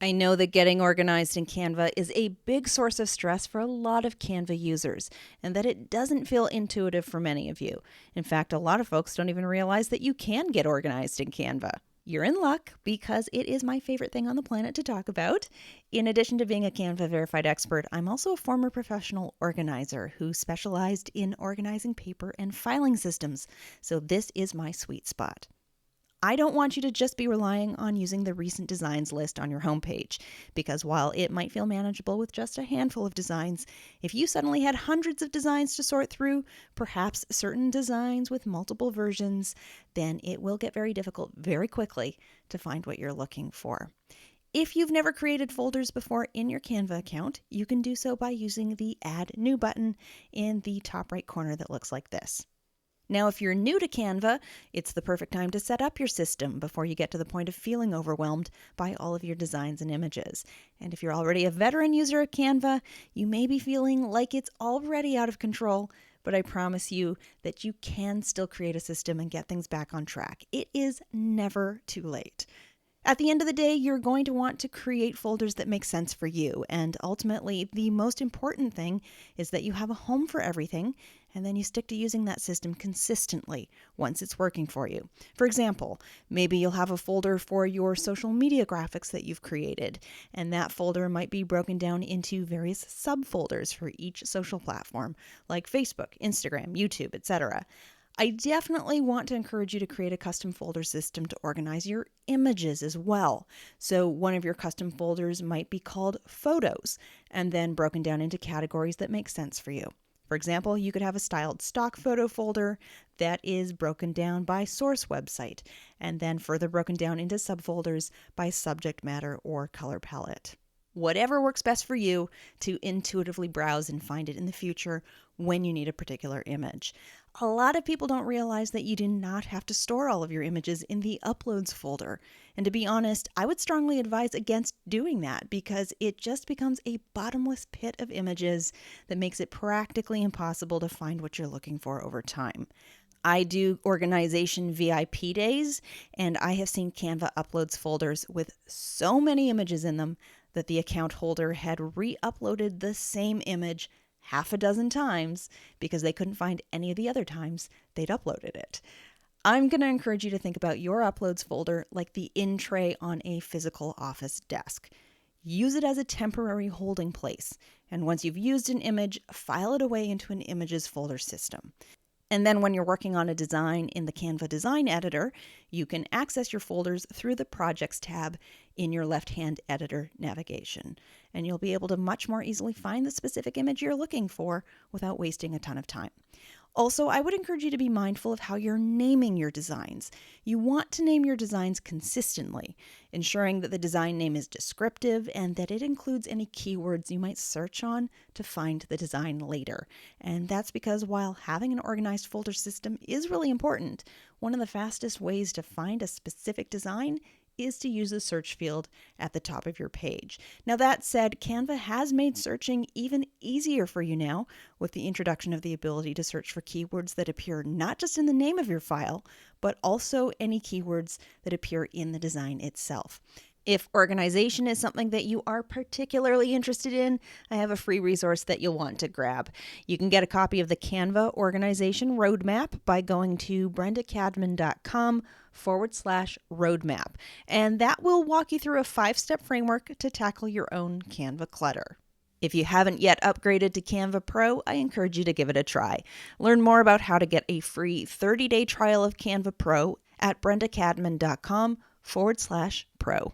I know that getting organized in Canva is a big source of stress for a lot of Canva users, and that it doesn't feel intuitive for many of you. In fact, a lot of folks don't even realize that you can get organized in Canva. You're in luck because it is my favorite thing on the planet to talk about. In addition to being a Canva Verified Expert, I'm also a former professional organizer who specialized in organizing paper and filing systems, so this is my sweet spot. I don't want you to just be relying on using the recent designs list on your homepage, because while it might feel manageable with just a handful of designs, if you suddenly had hundreds of designs to sort through, perhaps certain designs with multiple versions, then it will get very difficult very quickly to find what you're looking for. If you've never created folders before in your Canva account, you can do so by using the Add New button in the top right corner that looks like this. Now, if you're new to Canva, it's the perfect time to set up your system before you get to the point of feeling overwhelmed by all of your designs and images. And if you're already a veteran user of Canva, you may be feeling like it's already out of control, but I promise you that you can still create a system and get things back on track. It is never too late. At the end of the day, you're going to want to create folders that make sense for you. And ultimately, the most important thing is that you have a home for everything, and then you stick to using that system consistently once it's working for you. For example, maybe you'll have a folder for your social media graphics that you've created, and that folder might be broken down into various subfolders for each social platform, like Facebook, Instagram, YouTube, etc. I definitely want to encourage you to create a custom folder system to organize your images as well. So one of your custom folders might be called Photos, and then broken down into categories that make sense for you. For example, you could have a styled stock photo folder that is broken down by source website, and then further broken down into subfolders by subject matter or color palette. Whatever works best for you to intuitively browse and find it in the future when you need a particular image. A lot of people don't realize that you do not have to store all of your images in the Uploads folder. And to be honest, I would strongly advise against doing that because it just becomes a bottomless pit of images that makes it practically impossible to find what you're looking for over time. I do organization VIP days, and I have seen Canva Uploads folders with so many images in them that the account holder had re-uploaded the same image half a dozen times because they couldn't find any of the other times they'd uploaded it. I'm going to encourage you to think about your Uploads folder like the in tray on a physical office desk. Use it as a temporary holding place, and once you've used an image, file it away into an images folder system. And then when you're working on a design in the Canva Design Editor, you can access your folders through the Projects tab in your left-hand editor navigation. And you'll be able to much more easily find the specific image you're looking for without wasting a ton of time. Also, I would encourage you to be mindful of how you're naming your designs. You want to name your designs consistently, ensuring that the design name is descriptive and that it includes any keywords you might search on to find the design later. And that's because while having an organized folder system is really important, one of the fastest ways to find a specific design is to use the search field at the top of your page. Now that said, Canva has made searching even easier for you now with the introduction of the ability to search for keywords that appear not just in the name of your file, but also any keywords that appear in the design itself. If organization is something that you are particularly interested in, I have a free resource that you'll want to grab. You can get a copy of the Canva Organization Roadmap by going to brendacadman.com/roadmap. And that will walk you through a 5-step framework to tackle your own Canva clutter. If you haven't yet upgraded to Canva Pro, I encourage you to give it a try. Learn more about how to get a free 30-day trial of Canva Pro at brendacadman.com/pro.